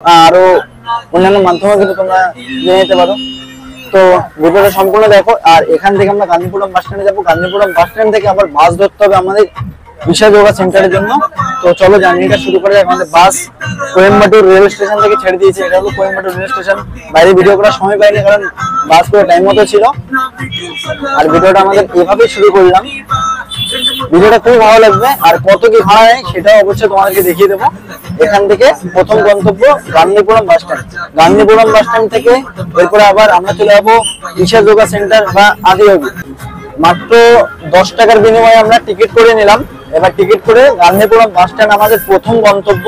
আরো অন্যান্য মাধ্যমে কিন্তু তোমরা জেনে নিতে পারো। তো ভিডিওটা সম্পূর্ণ দেখো। আর এখান থেকে আমরা গান্ধীপুরম বাস স্ট্যান্ডে যাবো। গান্ধীপুরম বাস স্ট্যান্ড থেকে আবার বাস ধরতে হবে আমাদের ঈশা যোগা সেন্টারের জন্য। তো চলো জার্নিটা শুরু করা যাক। আমাদের বাস কোয়েম্বাটুর রেল স্টেশন থেকে ছেড়ে দিয়েছে। এটা হলো কোয়েম্বাটুর রেল স্টেশন। বাইরে ভিডিও করার সময় পাইনি কারণ বাস পুরো টাইম মতো ছিল। আর ভিডিওটা আমাদের এভাবেই শুরু করলাম। ভিডিওটা খুবই ভালো লাগবে। আর কত কি ভাড়া নেয় সেটাও অবশ্যই তোমাদেরকে দেখিয়ে দেবো। এখান থেকে প্রথম গন্তব্য গান্ধীপুরম বাস স্ট্যান্ড। গান্ধীপুরম বাস স্ট্যান্ড থেকে এরপরে আবার আমরা চলে যাবো ঈশা যোগা সেন্টার বা আদিয়োগী। মাত্র 10 টাকার বিনিময়ে আমরা টিকিট করে নিলাম। এবার টিকিট করে গান্ধীপুরম বাস স্ট্যান্ড আমাদের প্রথম গন্তব্য।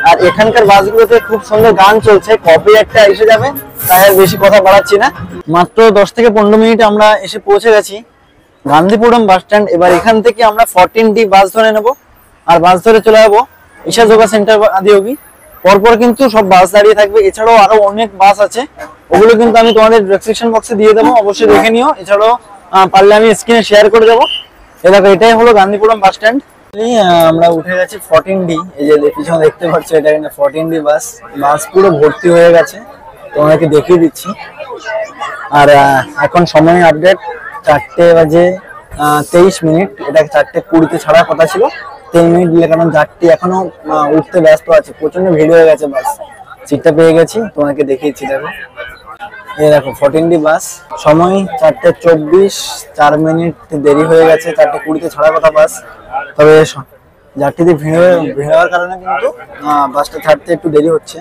আর এখানকার বাসগুলোতে খুব সুন্দর গান চলছে, কপি একটা এসে যাবে, তাই আর বেশি কথা বাড়াচ্ছি না। মাত্র 10 থেকে 15 মিনিট আমরা এসে পৌঁছে গেছি গান্ধীপুরম বাস স্ট্যান্ড। এবার এখান থেকে আমরা 14D বাস ধরে নেব। আর বাস ধরে চলে যাবো ঈশা যোগা সেন্টার বা আদিয়োগী। পরপর কিন্তু সব বাস দাঁড়িয়ে থাকবে। এছাড়াও আরো অনেক বাস আছে, ওগুলো কিন্তু আমি তোমাদের ডেসক্রিপশন বক্সে দিয়ে দেবো, অবশ্যই দেখে নিও। এছাড়াও পারলে আমি স্ক্রিনে শেয়ার করে দেবো। দেখো এটাই হলো গান্ধীপুরম বাস স্ট্যান্ড। আমরা উঠে গেছি 14D। এই যে পিছনে দেখতে পাচ্ছ এটা কিন্তু 14D বাস। বাস পুরো ভর্তি হয়ে গেছে, তোমাদেরকে দেখিয়ে দিচ্ছি। আর এখন সময় আপডেট 4টে বাজে 23 মিনিট। এটা 4টে 20-তে ছাড়ার কথা ছিল, 3 মিনিট দিলে, কারণ যাত্রী এখনো উঠতে ব্যস্ত আছে, প্রচন্ড ভিড় হয়ে গেছে। বাস সিটটা পেয়ে গেছি, তোমাকে দেখিয়েছি। দেখো এই দেখো 14D বাস। সময় 4টে 24, 4 মিনিট দেরি হয়ে গেছে। 4টে 20-তে ছাড়ার কথা বাস। তবে যাত্রীদের ভিড় হওয়ার কারণে কিন্তু বাসটা ছাড়তে একটু দেরি হচ্ছে।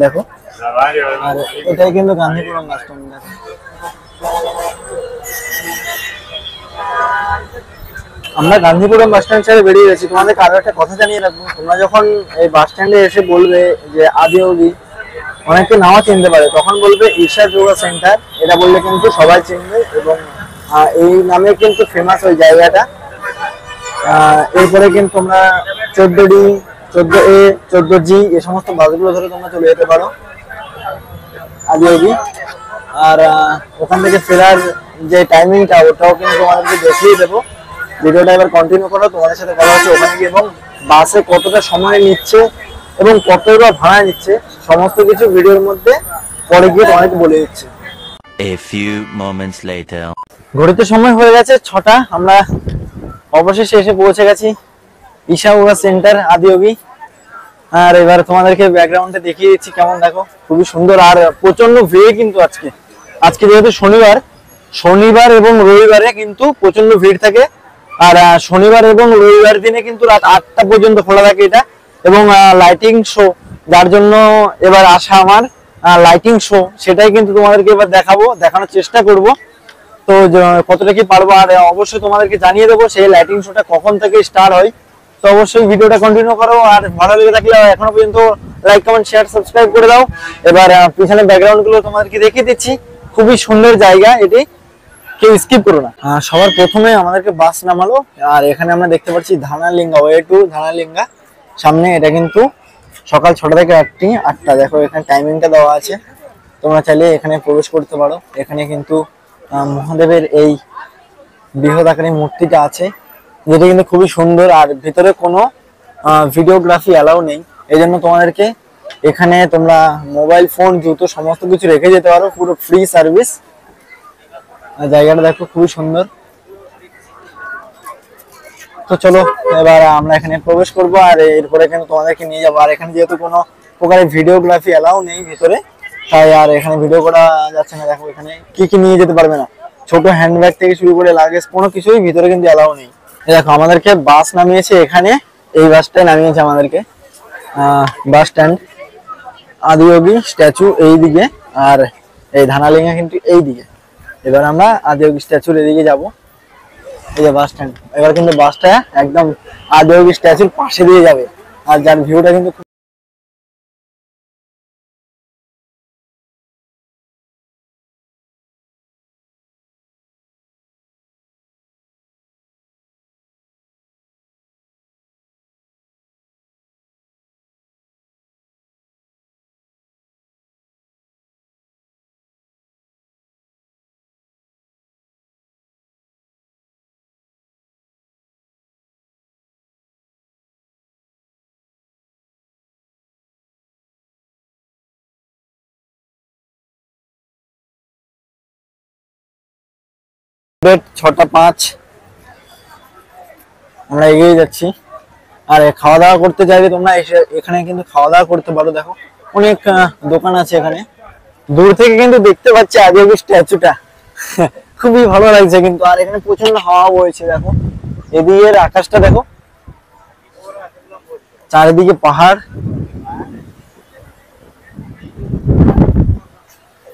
দেখো, আর এটাই কিন্তু গান্ধীপুরম বাস স্ট্যান্ড। দেখো আমরা গান্ধীপুরম বাস স্ট্যান্ড ছেড়ে বেরিয়ে গেছি। তোমাদের আরো একটা কথা জানিয়ে রাখবো, তোমরা যখন এই বাস স্ট্যান্ডে এসে বলবে যে আদিয়োগী, অনেকে নাও চিনতে পারে, তখন বলবে ঈশা যোগা সেন্টার। এটা বললে কিন্তু সবাই চিনবে এবং এই নামে কিন্তু ফেমাস ওই জায়গাটা। এরপরে কিন্তু তোমরা 14D, 14A, 14G এই সমস্ত বাসগুলো ধরে তোমরা চলে যেতে পারো আদিয়োগী। আর ওখান থেকে ফেরার যে টাইমিংটা, ওটাও কিন্তু তোমাদেরকে দেখিয়ে দেবো। ভিডিওটা এবার কন্টিনিউ করো, তোমাদের সাথে কথা হচ্ছে ওখানে গিয়ে। এবং বাসে কতটা সময় নিচ্ছে এবং কতটা ভাড়া নিচ্ছে সমস্ত কিছু ভিডিওর মধ্যে পরে গিয়ে তোমাদেরকে বলে দিচ্ছে। A few moments later. ঘড়িতে সময় হয়ে গেছে 6টা। আমরা অবশেষে এসে পৌঁছে গেছি ঈশা যোগা সেন্টার আদিয়োগী। আর এবার তোমাদেরকে ব্যাকগ্রাউন্ডে দেখিয়ে দিচ্ছি কেমন। দেখো খুবই সুন্দর। আর প্রচন্ড ভিড় কিন্তু আজকে। আজকে যেহেতু শনিবার এবং রবিবারে কিন্তু প্রচন্ড ভিড় থাকে। আর শনিবার এবং রবিবার দিনে কিন্তু রাত 8টা পর্যন্ত খোলা থাকে এটা। এবং লাইটিং শো, যার জন্য এবার আসা আমার লাইটিং শো, সেটাই কিন্তু তোমাদেরকে এবার দেখানোর চেষ্টা করব। তো কতটা কি পারবো। আর অবশ্যই তোমাদেরকে জানিয়ে দেবো সেই লাইটিং শোটা কখন থেকে স্টার্ট হয়। তো অবশ্যই ভিডিওটা কন্টিনিউ করো। আর ভালো লেগে থাকলে এখনো পর্যন্ত লাইক, কমেন্ট, শেয়ার, সাবস্ক্রাইব করে দাও। এবার পিছনে ব্যাকগ্রাউন্ড গুলো তোমাদেরকে দেখিয়ে দিচ্ছি। খুবই সুন্দর জায়গা এটি, কেউ স্কিপ করো না। সবার প্রথমে আমাদেরকে বাস নামালো। আর এখানে আমরা দেখতে পাচ্ছি ধানালিঙ্গা, ওয়ে টু ধানালিঙ্গা সামনে। এটা কিন্তু সকাল 6টা থেকে 8টা। দেখো এখানে টাইমিংটা দেওয়া আছে, তোমরা চাইলে এখানে প্রবেশ করতে পারো। এখানে কিন্তু মহাদেবের এই বৃহৎ আকারের মূর্তিটা আছে, যেটা কিন্তু খুবই সুন্দর। আর ভিতরে কোনো ভিডিওগ্রাফি অ্যালাউ নেই, এই জন্য তোমাদেরকে এখানে তোমরা মোবাইল ফোন, জুতো সমস্ত কিছু রেখে যেতে পারো, পুরো ফ্রি সার্ভিস। জায়গাটা দেখো খুবই সুন্দর। তো চলো এবার আমরা এখানে প্রবেশ করব। আর এরপরে কিন্তু তোমাদেরকে নিয়ে যাবো। আর এখানে যেহেতু কোনো প্রকারের ভিডিওগ্রাফি অ্যালাউ নেই ভিতরে, তাই আর এখানে ভিডিও করা যাচ্ছে না। দেখো এখানে কি কি নিয়ে যেতে পারবে না, ছোট হ্যান্ডব্যাগ থেকে শুরু করে লাগেজ কোনো কিছুই ভিতরে কিন্তু অ্যালাউ নেই। দেখো আমাদেরকে বাস নামিয়েছে এখানে, এই বাসটাই নামিয়েছে আমাদেরকে। বাস স্ট্যান্ড আদিয়োগী স্ট্যাচু এই দিকে, আর এই ধানালিঙ্গা কিন্তু এই দিকে। এবার আমরা আদিয়োগী স্ট্যাচুর এদিকে যাব। এই যে বাস স্ট্যান্ড, এবার কিন্তু বাসটা একদম আদিয়োগী স্ট্যাচুর পাশে দিয়ে যাবে। আর যার ভিউটা কিন্তু ডেট 6টা 5 আমরা এগিয়ে যাচ্ছি। আর খাওয়া দাওয়া করতে চাইলে তোমরা এখানে কিন্তু খাওয়া দাওয়া করতে পারো। দেখো অনেক দোকান আছে এখানে। দূর থেকে কিন্তু দেখতে পাচ্ছি আদিযোগী স্ট্যাচুটা খুবই ভালো লাগছে কিন্তু। আর এখানে প্রচন্ড হাওয়া বইছে। দেখো এদিকের আকাশটা দেখো, চারিদিকে পাহাড়,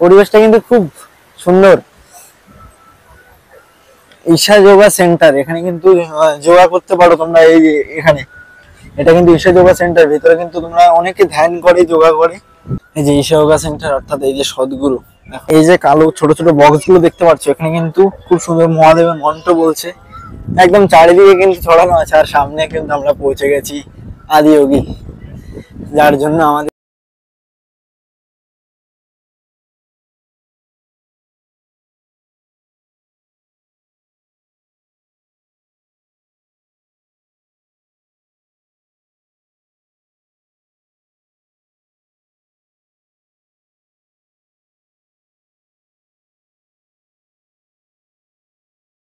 পরিবেশটা কিন্তু খুব সুন্দর। ঈশা যোগা সেন্টার, এখানে কিন্তু যোগা করতে পারো তোমরা। এই যে এখানে এটা কিন্তু ঈশা যোগা সেন্টার, ভিতরে কিন্তু তোমরা অনেকে ধ্যান করে, যোগা করে। এই যে ঈশা যোগা সেন্টার, অর্থাৎ এই যে সদ্গুরু। এই যে কালো ছোট ছোট বক্স গুলো দেখতে পাচ্ছ, এখানে কিন্তু খুব সুন্দর মহাদেবের মন্ত্র বলছে, একদম চারিদিকে কিন্তু ছড়ানো আছে। আর সামনে কিন্তু আমরা পৌঁছে গেছি আদিযোগী, যার জন্য আমাদের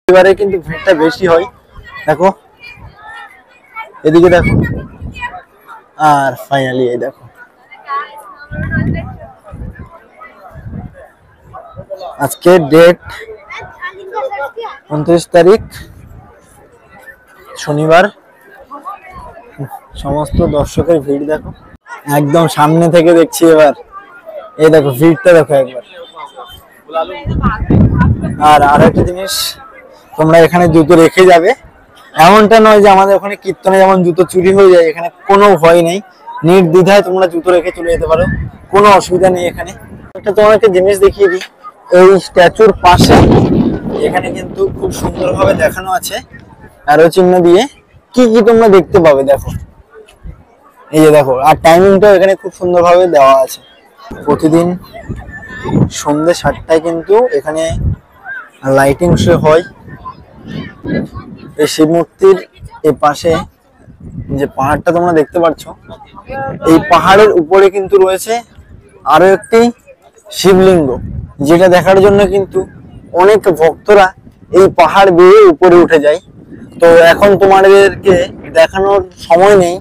এবারে কিন্তু ভিড়টা বেশি হয়। দেখো এদিকে দেখো। আর ফাইনালি এই দেখো, আজকে ডেট 29 তারিখ, শনিবার। সমস্ত দর্শকের ভিড় দেখো, একদম সামনে থেকে দেখছি এবার। এই দেখো ভিড়টা দেখো একবার। আর আরেকটা জিনিস, তোমরা এখানে জুতো রেখে যাবে, এমনটা নয় যে আমাদের ওখানে কীর্তনে যেমন জুতো চুরি হয়ে যায়। এখানে কোনো ভয় নেই, নির্দ্বিধায় তোমরা জুতো রেখে চলে যেতে পারো, কোনো অসুবিধা নেই এখানে। একটা তোমাকে জিনিস দেখিয়ে দিই, এই স্ট্যাচুর পাশে এখানে কিন্তু খুব সুন্দরভাবে দেখানো আছে অ্যারো চিহ্ন দিয়ে কি কি তোমরা দেখতে পাবে। দেখো এই যে দেখো, আর টাইমিংটাও এখানে খুব সুন্দরভাবে দেওয়া আছে। প্রতিদিন সন্ধ্যে 7টায় কিন্তু এখানে লাইটিং শো হয়। এই শিব মূর্তির এই পাশে যে পাহাড়টা তোমরা দেখতে পাচ্ছ, এই পাহাড়ের উপরে কিন্তু রয়েছে আরো একটি শিবলিঙ্গ, যেটা দেখার জন্য কিন্তু অনেক ভক্তরা এই পাহাড় বেয়ে উপরে উঠে যায়। তো এখন তোমাদেরকে দেখানোর সময় নেই,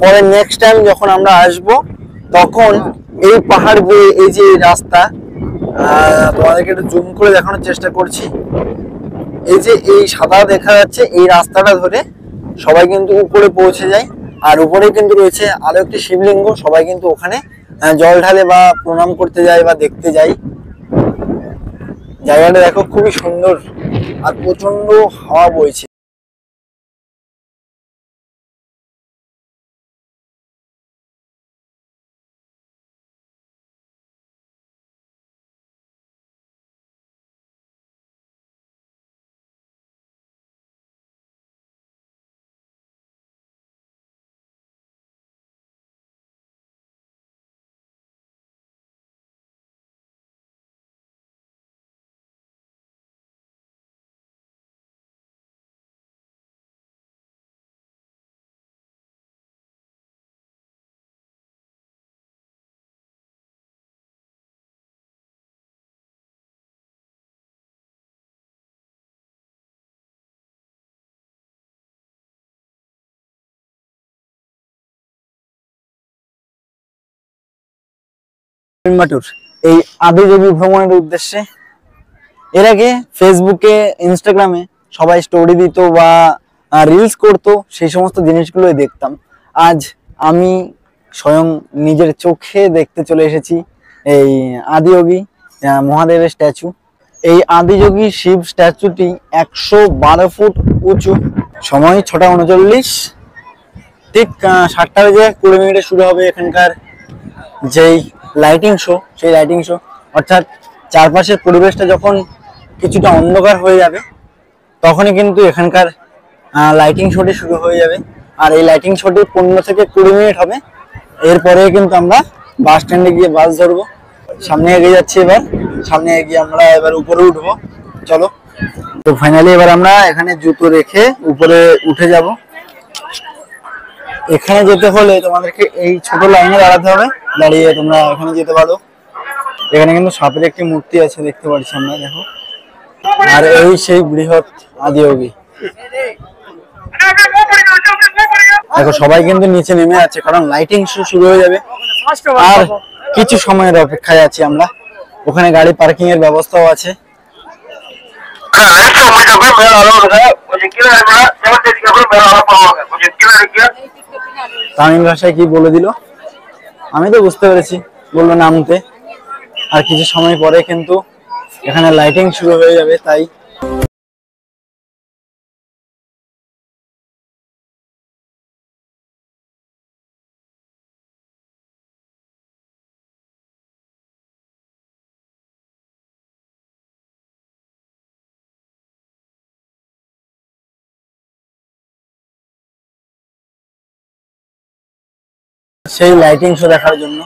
পরে নেক্সট টাইম যখন আমরা আসব তখন এই পাহাড় বেয়ে এই যে রাস্তা, তোমাদেরকে একটু জুম করে দেখানোর চেষ্টা করছি। এই যে এই সাদা দেখা যাচ্ছে, এই রাস্তাটা ধরে সবাই কিন্তু উপরে পৌঁছে যায়। আর উপরে কিন্তু রয়েছে আরো একটি শিবলিঙ্গ, সবাই কিন্তু ওখানে জল ঢালে বা প্রণাম করতে যায় বা দেখতে যায়। জায়গাটা দেখো খুবই সুন্দর, আর প্রচন্ড হাওয়া বইছে। এই আদিযোগী ভ্রমণের উদ্দেশ্যে এর আগে ফেসবুকে, ইনস্টাগ্রামে সবাই স্টোরি দিত বা রিলস করতো, সেই সমস্ত জিনিসগুলোই দেখতাম। আজ আমি স্বয়ং নিজের চোখে দেখতে চলে এসেছি এই আদিযোগী মহাদেবের স্ট্যাচু। এই আদিযোগী শিব স্ট্যাচুটি 112 ফুট উঁচু। সময় 6টা 39, ঠিক 7টা বেজে 20 মিনিটে শুরু হবে এখানকার যেই লাইটিং শো, সেই লাইটিং শো। অর্থাৎ চারপাশের পরিবেশটা যখন কিছুটা অন্ধকার হয়ে যাবে, তখনই কিন্তু এখানকার লাইটিং শোটি শুরু হয়ে যাবে। আর এই লাইটিং শোটি 15 থেকে 20 মিনিট হবে। এরপরে কিন্তু আমরা বাস স্ট্যান্ডে গিয়ে বাস ধরবো। সামনে এগিয়ে যাচ্ছি, এবার সামনে এগিয়ে আমরা এবার উপরে উঠবো। চলো, তো ফাইনালি এবার আমরা এখানে জুতো রেখে উপরে উঠে যাব। এখানে যেতে হলে তোমাদেরকে এই ছোট লাইনে দাঁড়াতে হবে, দাঁড়িয়ে তোমরা এখানে যেতে পারো। এখানে কিন্তু সাপের একটি মূর্তি আছে, দেখতে পাচ্ছি আমরা। দেখো আর এই সেই বৃহৎ আদিয়োগী। দেখো সবাই কিন্তু নিচে নেমে আছে, কারণ লাইটিং শো শুরু হয়ে যাবে আর কিছু সময়ের অপেক্ষায় আছি আমরা। ওখানে গাড়ি পার্কিং এর ব্যবস্থাও আছে। তামিল ভাষায় কি বলে দিল আমি তো বুঝতে পেরেছি, বললো নামতে। আর কিছু সময় পরে কিন্তু এখানে লাইটিং শুরু হয়ে যাবে, তাই সেই লাইটিং শো দেখার জন্য।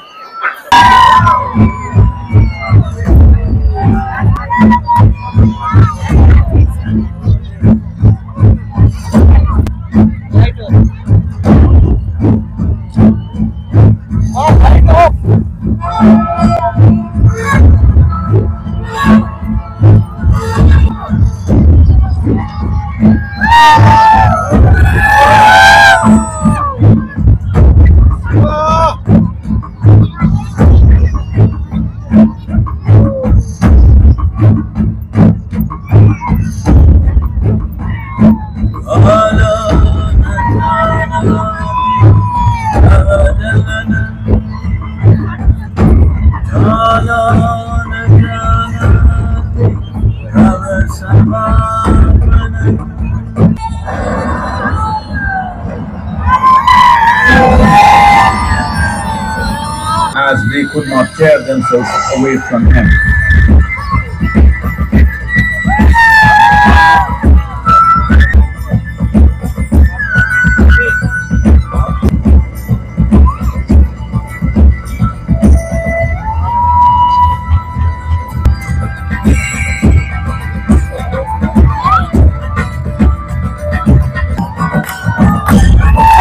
As they could not tear themselves away from him.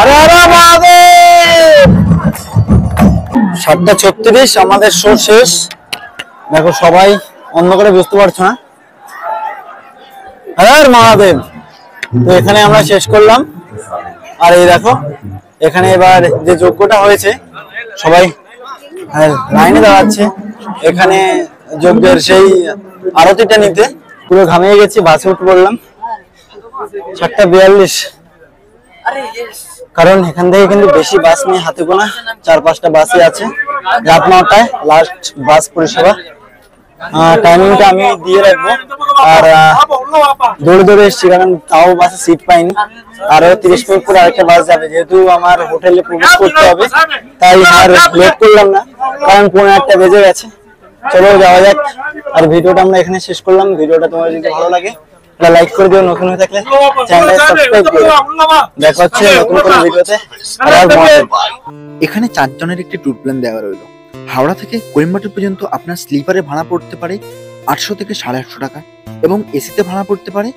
আরে আরে মহাদেব! 7:36 আমাদের শো শেষ। দেখো সবাই অন্য করে বুঝতে পারছো না। হ্যাঁ মহাদেব, তো এখানে আমরা শেষ করলাম। আর এই দেখো এখানে এবার যে যজ্ঞটা হয়েছে সবাই লাইনে দাঁড়াচ্ছে এখানে যজ্ঞের সেই আরতিটা নিতে। পুরো ঘামিয়ে গেছি, বাসে উঠে পড়লাম 7:42, কারণ এখান থেকে কিন্তু বেশি বাস নেই, হাতে গোনা 4-5টা বাসই আছে। রাত 9টায় লাস্ট বাস পরিষেবা। টাইমিংটা আমি দিয়ে রাখবো। আর দৌড়ে দৌড়ে এসেছি, কারণ তাও বাসে সিট পাইনি। আরো 30 মিনিট পরে আরেকটা বাস যাবে, যেহেতু আমার হোটেলে প্রবেশ করতে হবে তাই আর লেট করলাম না, কারণ 1:15 বেজে গেছে। চলো যাওয়া যাক। আর ভিডিওটা আমরা এখানে শেষ করলাম। ভিডিওটা তোমার যদি ভালো লাগে লাইক করে দিও, নতুন হয়ে থাকলে চ্যানেলটা সাবস্ক্রাইব করো। দেখা হচ্ছে নতুন কোনো ভিডিওতে। এখানে 4 জনের একটি ট্যুর প্ল্যান দেওয়া রইল। হাওড়া থেকে কোয়েম্বাটুর পর্যন্ত আপনার স্লিপারে ভাড়া পড়তে পারে 800 থেকে 850 টাকা এবং এসিতে ভাড়া পড়তে পারে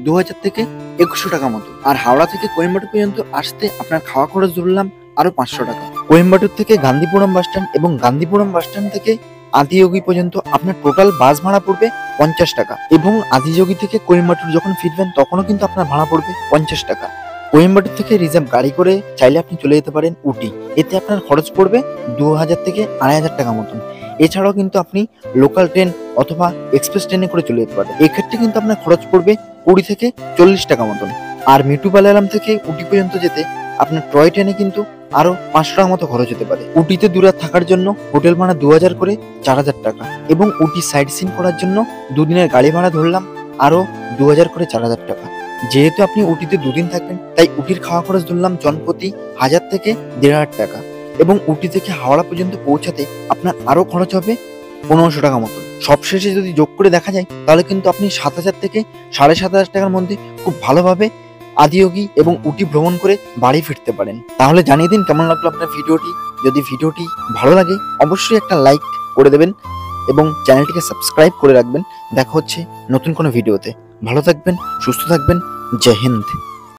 2000 থেকে 2100 টাকা মতো। আর হাওড়া থেকে কোয়েম্বাটুর পর্যন্ত আসতে আপনার খাওয়া খরচ ধরলাম আরো 500 টাকা। কোয়েম্বাটুর থেকে গান্ধীপুরম বাস স্ট্যান্ড এবং গান্ধীপুরম বাস স্ট্যান্ড থেকে আদিযোগী পর্যন্ত আপনার টোটাল বাস ভাড়া পড়বে 50 টাকা এবং আদিযোগী থেকে কোয়েম্বাটুর যখন ফিরবেন তখনও কিন্তু আপনার ভাড়া পড়বে 50 টাকা। কোয়েম্বাটুর থেকে রিজার্ভ গাড়ি করে চাইলে আপনি চলে যেতে পারেন উটি, এতে আপনার খরচ পড়বে 2000 থেকে 2500 টাকা মতন। এছাড়াও কিন্তু আপনি লোকাল ট্রেন অথবা এক্সপ্রেস ট্রেনে করে চলে যেতে পারেন, এক্ষেত্রে কিন্তু আপনার খরচ পড়বে 20 থেকে 40 টাকা মতন। আর মেটুপালায়াম থেকে উটি পর্যন্ত যেতে আপনার টয় ট্রেনে কিন্তু আরো 500 টাকা মতো খরচ হতে পারে। উটিতে দুরাত থাকার জন্য হোটেল ভাড়া 2000 করে 4000 টাকা এবং উটি সাইট সিন করার জন্য দুদিনের গাড়ি ভাড়া ধরলাম আরো 2000 করে 4000 টাকা। যেহেতু আপনি উটিতে 2 দিন থাকবেন তাই উটির খাওয়া খরচ ধরলাম জনপ্রতি 1000 থেকে 1500 টাকা এবং উটি থেকে হাওড়া পর্যন্ত পৌঁছাতে আপনার আরো খরচ হবে 1500 টাকা মতো। সবশেষে যদি যোগ করে দেখা যায় তাহলে কিন্তু আপনি 7000 থেকে 7500 টাকার মধ্যে খুব ভালোভাবে আদিয়োগী এবং উটি ভ্রমণ করে বাড়ি ফিরতে পারেন। তাহলে জানিয়ে দিন কেমন লাগলো আপনার ভিডিওটি। যদি ভিডিওটি ভালো লাগে অবশ্যই একটা লাইক করে দেবেন এবং চ্যানেলটিকে সাবস্ক্রাইব করে রাখবেন। দেখা হচ্ছে নতুন কোনো ভিডিওতে। ভালো থাকবেন, সুস্থ থাকবেন। জয় হিন্দ।